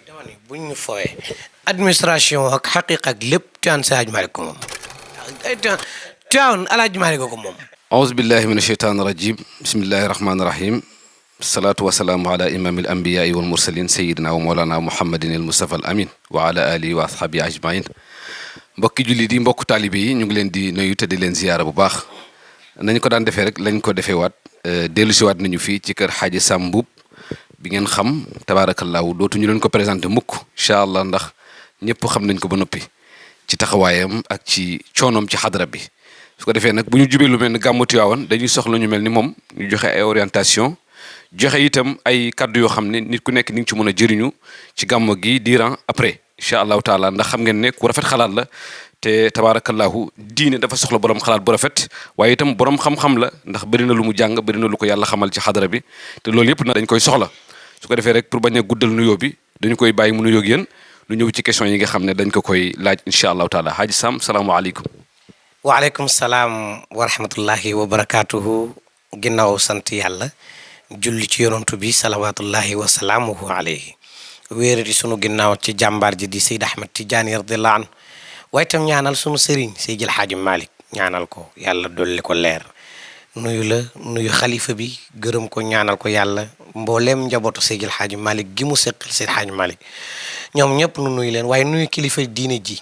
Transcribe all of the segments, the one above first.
dama ni buñ ñu fooyee administration ak xaqiqa ak lépp Tiwaawan si Alaaji Maalik ko moom Tiwaawan Alaaji Maalik ko moom. auzu billahi min asheytaan rajim bismillahi rahmaani rahim salaatu wasalaamu ala imaami al anbiyaai wal mursalin sayidina wa moolana muhammadin al mustafa al amin wa ala alihi wa ashabi ajmain mbokki jullit yi mbokk taalibe yi ñu ngi leen di nuyu te di leen ziyaara bu baax nañ ko daan defee rek lañ ko defee waat dellu si waat nañu fii ci kër Xaaji Sam Mbuub bi ngeen xam tabaarakallaahu dootuñu leen ko présenté mukk incha allah ndax ñëpp xam nañ ko ba noppi ci taxawaayam ak ci coonoom ci xadra bi su ko defee nag bu ñu jubee lu mel ni gàmmu Tiwaawan dañuy soxla ñu mel ni moom ñu joxe ay orientation joxe itam ay kaddu yoo xam ne nit ku nekk ni nga ci mën a jëriñu ci gàmmu gi durant après incha allahu taala ndax xam ngeen ne ku rafet xalaat la te tabaarakallaahu diine dafa soxla borom xalaat bu rafet waaye itam borom xam-xam la ndax bëri na lu mu jàng bëri na lu ko yàlla xamal ci xadra bi te loolu yëpp nag dañ koy soxla su ko defee rek pour bañ a guddal nuyoo bi dañu koy bàyyi mu nuyoo ak yéen lu ñëw ci question yi nga xam ne dañ ko koy laaj incha allahu taala Xaaji Sam salaamaaleykum. waaleykum salaam wa rahmatullahi wa barakaatuhu ginnaaw sant yàlla julli ci yonantu bi salawaatullahi wa salaamuhu alayhi wéerati sunu ginnaaw ci jàmbaar ji di Seyd Ahmed Tidiane radiyallahu anhu waaye itam ñaanal sunu sëriñ Seydil Xaaji Malick ñaanal ko yàlla dolli ko leer nuyu xalifa bi gërëm ko ñaanal ko yàlla mbooleem njabootu Seydil Xaaji Malick gi mu seqal Seyd Xaaji Malick ñoom ñëpp nu nuyu leen waaye nuyu kilifa diine ji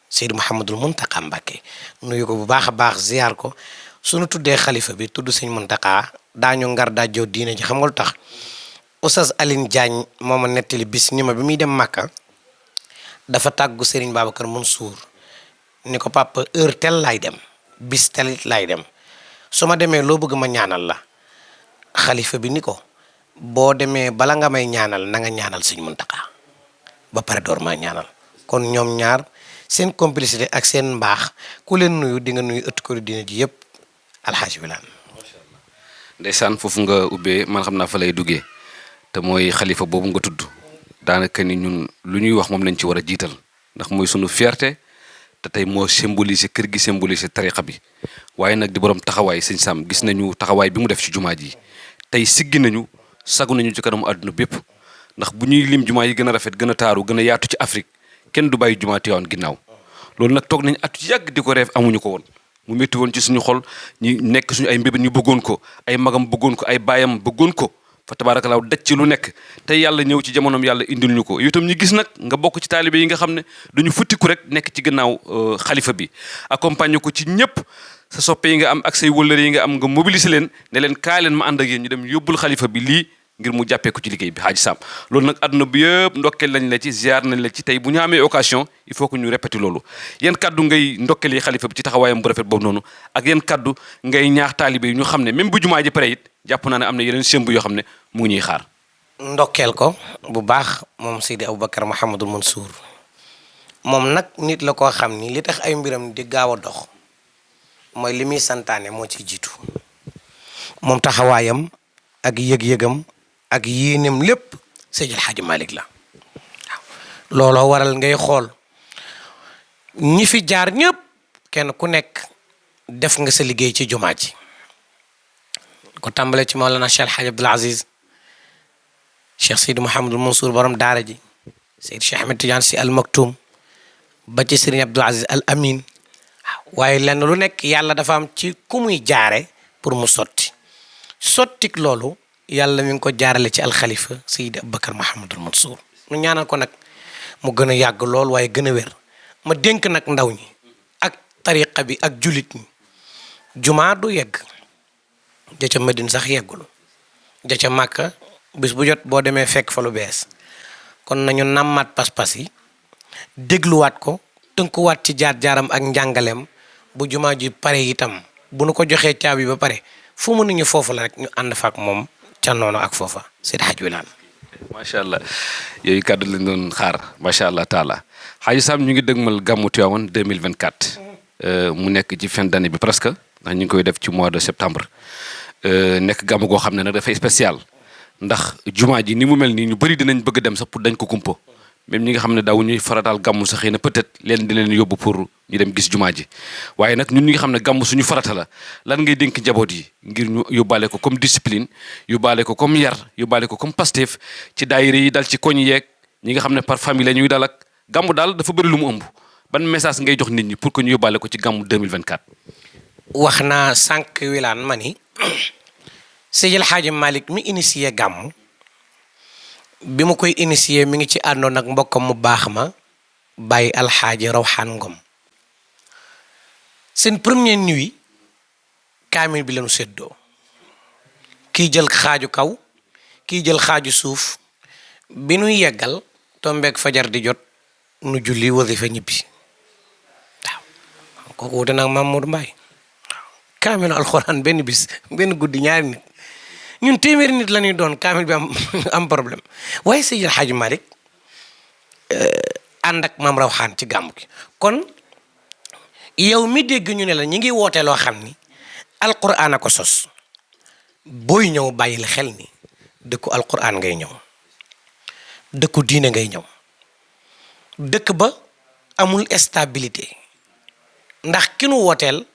Seyd Mouhamadul Muntaqa Mbàkke nuyu ko bu baax a baax ziar ko sunu tuddee xalifa bi tudd sëñ Muntaqa daañu ngar daajoo diine ji xam nga lu tax Oustaz Aline Diagne moo ma nettali bis ni ma bi muy dem Màkka dafa tàggu Serigne Babacar Mansour ni ko papa heure tel laay dem bis tel laay dem su ma demee loo bëgg ma ñaanal la xalifa bi ni ko boo demee bala nga may ñaanal na nga ñaanal sëñ Muntaqa ba pare door maa ñaanal kon ñoom ñaar seen complicité ak seen mbaax ku leen nuyu di nga nuyu ëtt ko dina ji yëpp alxaaji Wilane. macha allah ndeysaan foofu nga ubbee man xam naa fa lay duggee te mooy xalifa boobu nga tudd daanaka ni ñun lu ñuy wax moom lañ ci war a jiital ndax mooy sunu fierté te tey moo symboliser kër gi symboliser tariqa bi waaye nag di borom taxawaay sëñ Sam gis nañu taxawaay bi mu def ci jumaa ji tey siggi nañu sagu nañu ci kanamu àdduna bépp ndax bu ñuy lim jumaa yi gën a rafet gën a taaru gën a yaatu ci Afrique kenn du bàyyi jumaa Tiwaawan ginnaaw loolu nag toog nañ at yàgg di ko reef amuñu ko woon mu métti woon ci suñu xol ñi nekk suñu ay mbébét ñu bëggoon ko ay magam bëggoon ko ay baayam bëggoon ko fa tabaarakallaahu daj ci lu nekk tey yàlla ñëw ci jamonoom yàlla indil ñu ko yow itam ñu gis nag nga bokk ci taalibe yi nga xam ne dañu futtiku rek nekk ci gannaaw xalifa bi accompagner ko ci ñëpp sa soppe yi nga am ak say wëllëre yi nga am nga mobiliser leen ne leen kaay leen ma ànd ak yéen ñu dem yóbbul xalifa bi lii ngir mu jàppee ko ci liggéey bi Xaaji Sam loolu nag àdduna bi yëpp ndokkeel lañ la ci ziar nañ la ci tey bu ñu amee occasion il faut que ñu répéter loolu yan kaddu ngay ndokkeel yi xalifa bi ci taxawaayam bu rafet boobu noonu ak yan kaddu ngay ñaax taalibe yi ñu xam ne même bu jumaa ji pare it jàpp naa ne am na yeneen sëmb yoo xam ne mu ngi ñuy xaar. ndokkeel ko bu baax moom Seydi Aboubacar Mouhamadul Mansour moom nag nit la koo xam ni li tax ay mbiram di gaaw a dox mooy li muy santaane moo ciy jiitu moom taxawaayam ak yëg-yëgam ak yéenem lépp Seydil Xaaji Malick la waaw looloo waral ngay xool ñi fi jaar ñëpp kenn ku nekk def nga sa liggéey ci jumaa ji ko tàmbale ci Mawlana Cheikh Alxaaji Abdul Aziz Cheikh Seydi Mouhamadul Mansour borom daara ji Seydi Cheikh Ahmed Tidiane si al Maktoum ba ci Serigne Abdul Aziz al Amin waaye lenn lu nekk yàlla dafa am ci ku muy jaare pour mu sottik loolu yàlla mi ngi ko jaarale ci alxalifa Seydi Aboubacar Mouhamadul Mansour mu ñaanal ko nag mu gën a yàgg lool waaye gën a wér ma dénk nag ndaw ñi ak tariqa bi ak julit ñi jumaa du yegg ja ca Madine sax yeggul ja ca Màkka bis bu jot boo demee fekk fa lu bees kon nañu nàmmaat pas-pas yi dégluwaat ko tënkuwaat ci jaar-jaaram ak njàngaleem bu jumaa ji pare itam bu nu ko joxee caabi ba pare fu mu nañu foofu la rek ñu ànd fa ak moom ca noonu ak foofa Seydi Hadj Wilane. macha allah yooyu kàddu lañ doon xaar macha allah taala Xaaji Sam ñu ngi dëgmal gàmmu Tiwaawan 2024 mu nekk ci fin d'année bi presque ndax ñu ngi koy def ci mois de septembre nekk gàmmu goo xam ne nag dafay spécial ndax jumaa ji ni mu mel nii ñu bëri dinañ bëgg dem sax pour dañ ko kumpa même ñi nga xam ne daaw ñuy farataal gàmmu sax xëy na peut-être leen di leen yóbbu pour ñu dem gis jumaa ji waaye nag ñun ñi nga xam ne gàmmu suñu farata la lan ngay dénk njaboot yi ngir ñu yóbbaale ko comme discipline yóbbaale ko comme yar yóbbaale ko comme Pastef ci daayira yi dal ci koñ yeeg ñi nga xam ne par famille la ñuy dal ak gàmmu daal dafa bëri lu mu ëmb ban message ngay jox nit ñi pour que ñu yóbbaale ko ci gàmmu 2024. wax naa sànq wilaan ma ni Seydil Hadji Malick mi initié gàmmu bi mu koy initié mi ngi ci àndoon ak mbokkam mu baax ma bàyyi alxaaji Rawxaan Ngom seen première nuit kaamil bi lañu séddoo kii jël xaaju kaw kii jël xaaju suuf bi nuy yeggal tombeek fajar di jot nu julli wasifa ñibbi waaw kooku wute nag Mamadou Mbaye waaw kaamilu alxuraan benn bis benn guddi ñaari nit ñun téeméeri nit la ñuy doon kaamil bi am problème waaye Seydil Hadji Malick ànd ak maam Rawxaan ci gàmmu gi kon yow mi dégg ñu ne la ñi ngi woote loo xam ni alquran a ko sos booy ñëw bàyyil xel ni dëkku alquran ngay ñëw dëkku diine ngay ñëw dëkk ba amul stabilité ndax ki nu wooteel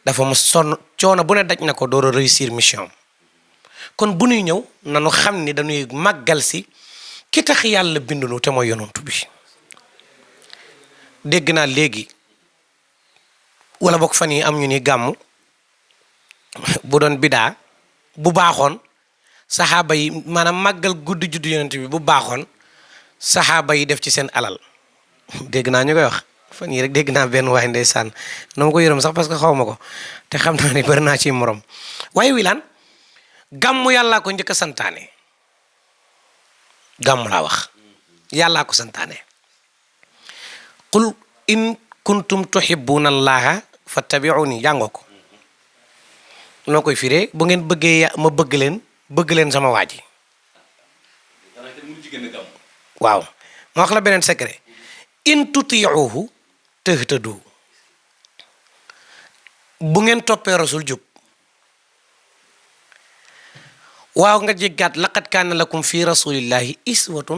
dafa mu sonn coono bu ne daj na ko door a réussir mission kon bu ñuy ñëw nanu xam ni dañuy màggal si ki tax yàlla bindunu te mooy yonantu bi dégg naa léegi wala bokk fan yi am ñu ni gàmmu bu doon bidaa bu baaxoon saxaaba yi maanaam màggal guddi juddu yonent bi bu baaxoon saxaaba yi def ci seen alal dégg naa ñu koy wax fan yii rek dégg naa benn waay ndeysaan na ma ko yërëm sax parce que xaw ma ko te xam naa ne bari naa ci morom waaye wilaan gàmmu yàllaa ko njëkk a santaane gàmmu laa wax yàllaa ko santaane qul in kuntum tuhibbuna allaha fattabi'uni jàngoo ko noo koy firee bu ngeen bëggee ma bëgg leen sama waa ji waaw ma wax la beneen secret in tuti'uhu tahtadu bu ngeen toppee rasul jub waaw nga jéggaat laqad kaana lakum fi rasulillahi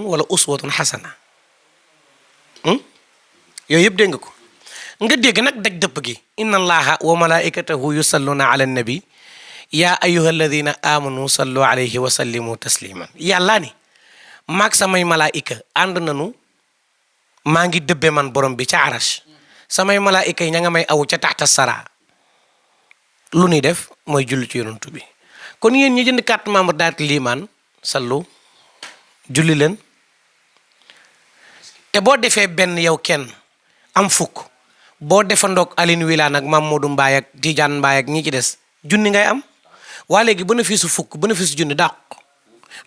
wala uswatun xasana yooyu yëpp dégg nga ko nga dégg nag daj dëpp gi inna allaha wa malaikatahu yusalluna ala nabi ya ayyuha alladina amanu sallu alayhi wa sallimu tasliman yàllaa ni maag samay malaayika ànd nanu maa ngi dëbbe man borom bi ca arash samay malaayika yi ña nga may awu ca taxta sara lu ñuy def mooy julli ci yonantu bi kon yéen ñi jënd carte membre daat liimaan sallu julli leen te boo defee benn yow kenn am fukk boo defandoog Aline Wilane ak Mamadou Mbaye ak Tidiane Mbaye ak ñi ci des junni ngay am waa léegi bénéfice fukk bénéfice junni dàq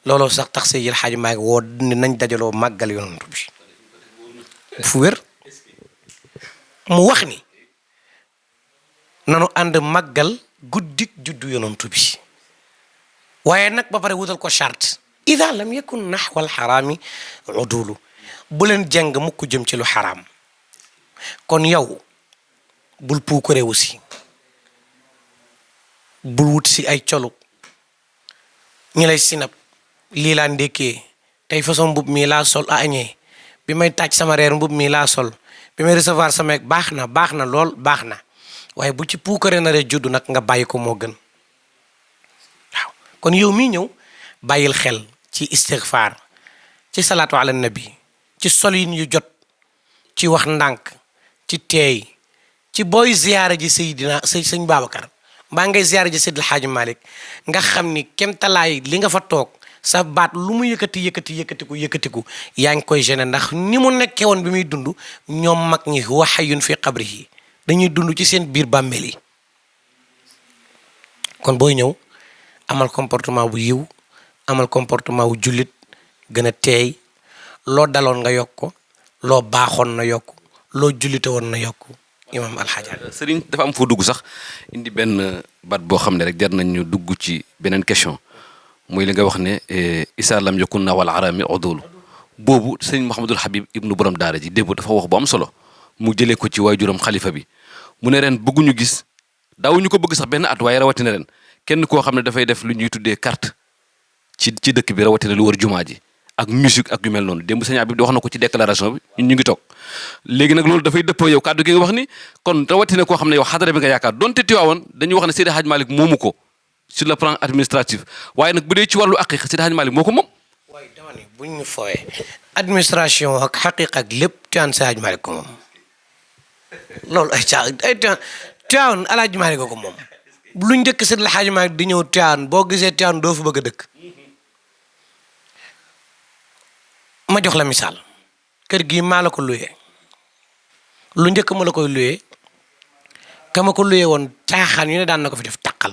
looloo sax tax Seydil Hadji Malick woo ni nañ dajaloo màggal yonantu bi fu wér mu wax ni nanu ànd màggal guddik juddu yonantu bi waaye nag ba pare wutal ko charte ida lam yakun naxwal xaraami udulu bu leen jeng mukk jëm ci lu xaraam kon yow bul puukare aussi bul wut si ay colu ñi lay sinab lii laa ndékkee tey façon mbub mii laa sol a añee bi may tàj sama reer mbub mii laa sol bi may recevoir sama baax na lool baax na waaye bu ci puukare na rek juddu nag nga bàyyi ko moo gën waaw kon yow mii ñëw bàyyil xel ci istighfar ci salaatu ala nabi ci solin yu jot ci wax ndànk ci teey ci booy ziyaara ji sëñ Babacar mbaa ngay ziyaara ji Seydil Hadji Malick nga xam ni kemtalaay li nga fa toog sa baat lu mu yëkkatiku yaa ngi koy gêné ndax ni mu nekkee woon bi muy dund ñoom mag ñi huwa hayyun fi qabrihi dañuy dund ci seen biir bàmmeel yi kon booy ñëw amal comportement bu yiw amal comportement wu jullit gën a teey loo daloon nga yokk ko loo baaxoon na yokk loo jullite woon na yokk imam alxaaja sëriñ dafa am foo dugg sax indi benn baat boo xam ne rek jar nañ ñu dugg ci beneen question mooy li nga wax ne isa lam yakun na wal arami udulu boobu sëriñ Mouhamadul Habib ibnu borom daara ji démb dafa wax bu am solo mu jëlee ko ci waajuram xalifa bi mu ne ren bëgguñu gis daawuñu ko bëgg sax benn at waaye rawatina ren kenn koo xam ne dafay def lu ñuy tuddee carte ci dëkk bi rawatina lu wër jumaa ji ak musique ak yu mel noonu démb sëñ Habib di wax na ko ci déclaration bi ñun ñu ngi toog léegi nag loolu dafay dëppoo yow kàddu gi nga wax ni kon rawatina koo xam ne yow xadara bi nga yaakaar donte Tiwaawoon dañuy wax ne Seydi Hadji Malick moomu ko sur le plan administratif waaye nag bu dee ci wàllu aqiqa Seydi Hadji Malick moo ko moom. waaye dama ne buñ ñu fooyee administration ak xaqiqa ak lépp Tiwaawan si Alaaji Maalik ko moom loolu ay Tiwaawan Alaaji Maalik ko moom lu njëkk si Alaaji Maalik di ñëw Tiwaawan boo gisee Tiwaawan doo fa bëgg a dëkk ma jox la misaal kër gi maa la ko luyee lu njëkk ma la koy luyee ka ma ko luyee woon caaxaan yu ne daan na ko fi def taqal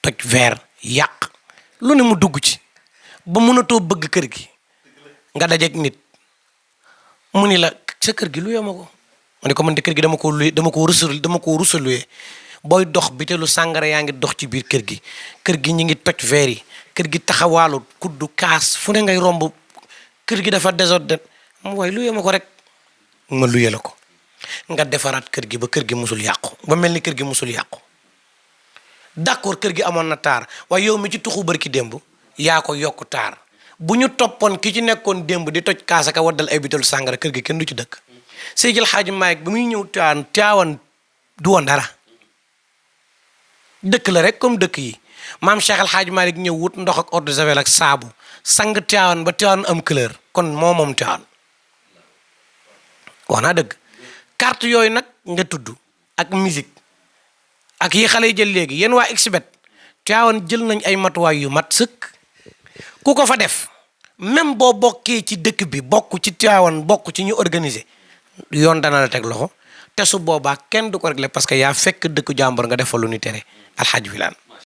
toj verre yàq lu ne mu dugg ci ba mënatoo bëgg kër gi nga dajeeg nit mu ni la sa kër gi luyee ma ko ma ne ko man de kër gi dama ko rusa luyee booy dox bitelu sàngara yaa ngi dox ci biir kër gi ñi ngi toj verre yi kër gi taxawaalu kuddu kaas fu ne ngay romb kër gi dafa désordre mu waaye luyee ma ko rek ma luyee la ko nga defaraat kër gi ba kër gi musul yàqu ba mel ni kër gi musul yàqu d'accord kër gi amoon na taar waaye yow mi ci tuxu barki démb yaa ko yokk taar bu ñu toppoon ki ci nekkoon démb di toj kaasaka waddal ay bitelu sàngara kër gi kenn du ci dëkk Seydil Hadji Malick ba muy ñëw Tiwaawan du woon dara dëkk la rek comme dëkk yi maam Cheikh El Hadji Malick ñëw wut ndox ak eau de javel ak saabu sang Tiwaawan ba Tiwaawan am couleur kon moom Tiwaawan wax naa dëgg carte yooyu nag nga tudd ak musique ak yi xale yi jël léegi yéen waa Xbet Tiwaawan jël nañ ay matuwaay yu mat sëkk ku ko fa def même boo bokkee ci dëkk bi bokk ci Tiwaawan bokk ci ñu organiser yoon dana la teg loxo te su boobaa kenn du ko régler parce que yaa fekk dëkku jàmbur nga def fa lu ni tere Alxaaji Wilane